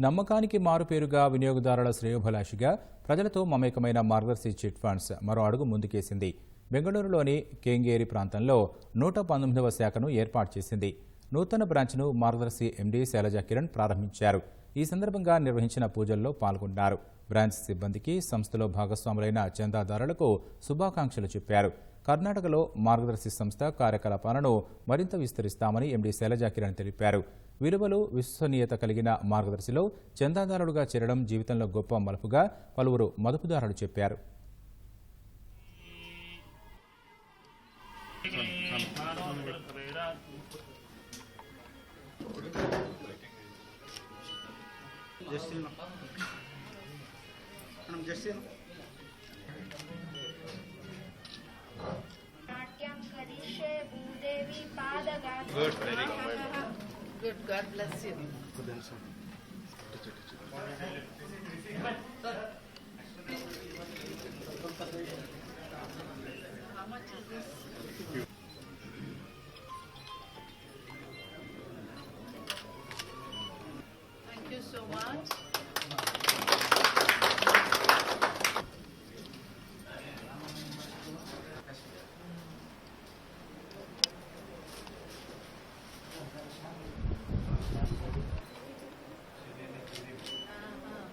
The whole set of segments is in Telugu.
నమ్మకానికి మారుపేరుగా వినియోగదారుల శ్రేయోభిలాషిగా ప్రజలతో మమేకమైన మార్గదర్శి చిట్ ఫండ్స్ మరో అడుగు ముందుకేసింది. బెంగళూరులోని కేంగేరి ప్రాంతంలో 119వ శాఖను ఏర్పాటు చేసింది. నూతన బ్రాంచ్ను మార్గదర్శి ఎండీ శైలజా కిరణ్ ప్రారంభించారు. ఈ సందర్భంగా నిర్వహించిన పూజల్లో పాల్గొన్నారు. బ్రాంచ్ సిబ్బందికి, సంస్థలో భాగస్వాములైన చందాదారులకు శుభాకాంక్షలు చెప్పారు. కర్ణాటకలో మార్గదర్శి సంస్థ కార్యకలాపాలను మరింత విస్తరిస్తామని ఎండీ శైలజా కిరణ్ తెలిపారు. విలువలు, విశ్వసనీయత కలిగిన మార్గదర్శిలో చందాదారులుగా చేరడం జీవితంలో గొప్ప మలుపుగా పలువురు మదుపుదారులు చెప్పారు. Good, very good. God bless you. How much is this? Thank you so much.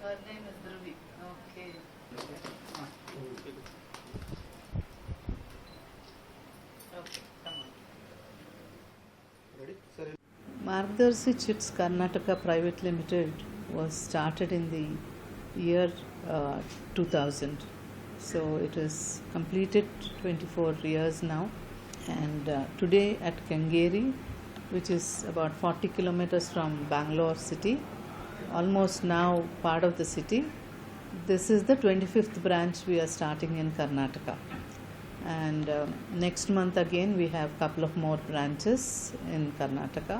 Her name is Dhruvi. Okay. Okay, come on. Ready? Sir. Margdarshi Chits Karnataka Private Limited was started in the year 2000. So it is completed 24 years now. And today at Kengeri, which is about 40 kilometers from Bangalore city, almost now part of the city. This is the 25th branch we are starting in Karnataka. And next month again we have a couple of more branches in Karnataka.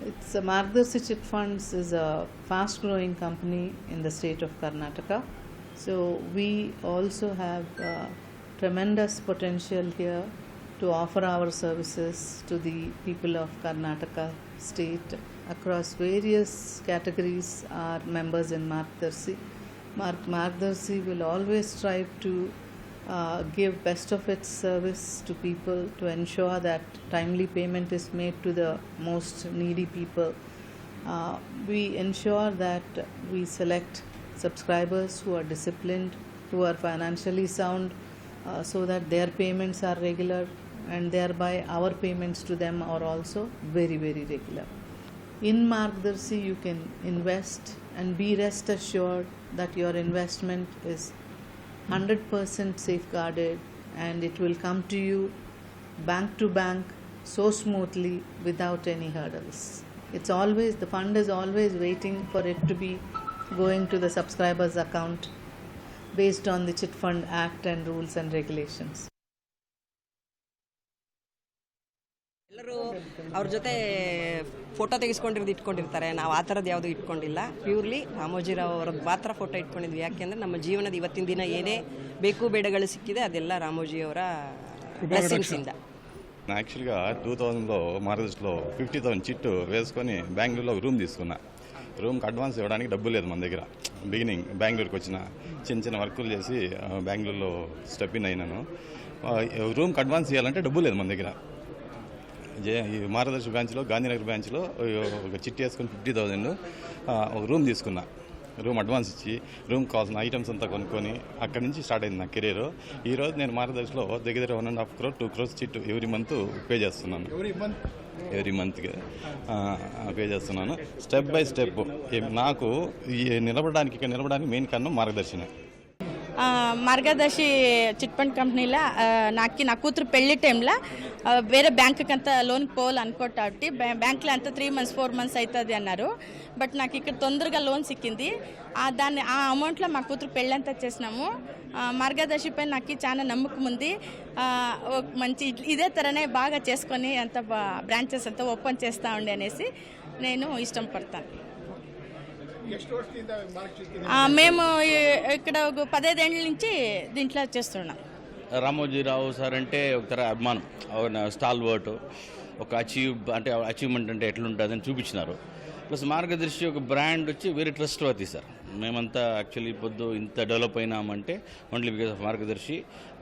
It's Margdarshi Chit Funds is a fast growing company in the state of Karnataka. So we also have tremendous potential here to offer our services to the people of Karnataka state. Across various categories are members in Margdarshi. Margdarshi will always strive to give best of its service to people to ensure that timely payment is made to the most needy people. We ensure that we select subscribers who are disciplined, who are financially sound, so that their payments are regular, and thereby our payments to them are also very, very regular. In Margdarshi you can invest and be rest assured that your investment is 100% safeguarded and it will come to you bank to bank so smoothly without any hurdles. It's always, the fund is always waiting for it to be going to the subscriber's account based on the Chit Fund Act and rules and regulations. ಎಲ್ಲರೂ ಅವ್ರ ಜೊತೆ ಫೋಟೋ ತೆಗೆಸ್ಕೊಂಡಿರೋದು ಇಟ್ಕೊಂಡಿರ್ತಾರೆ. ನಾವು ಆ ಥರದ್ದು ಯಾವುದೂ ಇಟ್ಕೊಂಡಿಲ್ಲ. ಪ್ಯೂರ್ಲಿ ರಾಮೋಜಿರಾವ್ ಅವ್ರದ್ದು ಮಾತ್ರ ಫೋಟೋ ಇಟ್ಕೊಂಡಿದ್ವಿ. ಯಾಕೆಂದರೆ ನಮ್ಮ ಜೀವನದ ಇವತ್ತಿನ ದಿನ ಏನೇ ಬೇಕು ಬೇಡಗಳು ಸಿಕ್ಕಿದೆ ಅದೆಲ್ಲ ರಾಮೋಜಿಯವರ ಬ್ಲೆಸ್ಸಿಂಗ್ಸಿಂದ. యాక్చువల్గా 2000లో మార్గదర్శిలో 50,000 చిట్టు వేసుకొని బెంగళూరులో రూమ్ తీసుకున్నా. రూమ్కి అడ్వాన్స్ ఇవ్వడానికి డబ్బు లేదు మన దగ్గర. బిగినింగ్ బెంగళూరుకి వచ్చిన చిన్న చిన్న వర్కులు చేసి బెంగళూరులో స్టెప్ ఇన్ అయినాను. రూమ్కి అడ్వాన్స్ ఇవ్వాలంటే డబ్బు లేదు మన దగ్గర. ఈ మార్గదర్శి బ్రాంచ్లో, గాంధీనగర్ బ్రాంచ్లో ఒక చిట్టి వేసుకొని 50,000 ఒక రూమ్ తీసుకున్నా. రూమ్ అడ్వాన్స్ ఇచ్చి రూమ్కి కావాల్సిన ఐటమ్స్ అంతా కొనుక్కొని అక్కడి నుంచి స్టార్ట్ అయింది నా కెరీర్. ఈరోజు నేను మార్గదర్శిలో దగ్గర 1.5 crore 2 crores చిట్టు ఎవ్రీ మంత్ పే చేస్తున్నాను. ఎవ్రీ మంత్కి పే చేస్తున్నాను. స్టెప్ బై స్టెప్ నాకు ఇక్కడ నిలబడడానికి మెయిన్ కారణం మార్గదర్శినే. మార్గదర్శి చిట్ ఫండ్ కంపెనీలో నా కూతురు పెళ్లి టైంలో వేరే బ్యాంకుకి అంతా లోన్కి పోవాలనుకోటి బ్యాంకులో అంతా 3 months 4 months అవుతుంది అన్నారు. బట్ నాకు ఇక్కడ తొందరగా లోన్ సిక్కింది. ఆ అమౌంట్లో మా కూతురు పెళ్ళంతా చేసినాము. మార్గదర్శిపై నాకు చాలా నమ్మకం ఉంది. మంచి ఇదే తరనే బాగా చేసుకొని అంత బ్రాంచెస్ అంతా ఓపెన్ చేస్తూ ఉండే అనేసి నేను ఇష్టపడతాను. మేము ఇక్కడ 15 ఏళ్ళ నుంచి దీంట్లో చేస్తున్నాం. రామోజీరావు సార్ అంటే ఒక అభిమానం, స్టాల్ వర్ట్, ఒక అచీవ్మెంట్ అంటే ఎట్లుంటుందని చూపించినారు. ప్లస్ మార్గదర్శి ఒక బ్రాండ్ వచ్చి వెరీ ట్రస్ట్ వర్తీ సార్. మేమంతా యాక్చువల్లీ పొద్దు ఇంత డెవలప్ అయినామంటే only because of Margadarsi.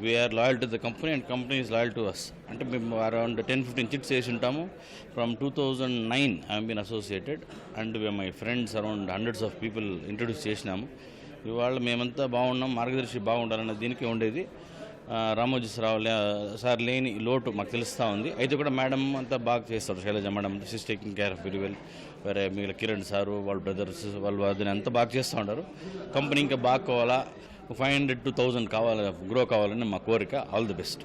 We are loyal to the company and company is loyal to us. అంటే మేము అరౌండ్ 10-15 చిట్స్ వేసి ఉంటాము. From 2009 I'm been associated and my friends around hundreds of people introduce చేసినాము. ఇవాళ మేమంతా బాగున్నాం, మార్గదర్శి బాగుండాలన్న దీనికి ఉండేది. రామోజీ సార్ లేని లోటు మాకు తెలుస్తూ ఉంది. అయితే కూడా మేడం అంతా బాగా చేస్తారు. Shailaja madam she's taking care of very well. వేరే మిగిలిన కిరణ్ సారు వాళ్ళ బ్రదర్స్ వాళ్ళు అదని అంతా బాగా చేస్తూ ఉంటారు. కంపెనీ ఇంకా బాగా కావాలా, 500 to 1000 కావాలి, గ్రో కావాలని మా కోరిక. All the best.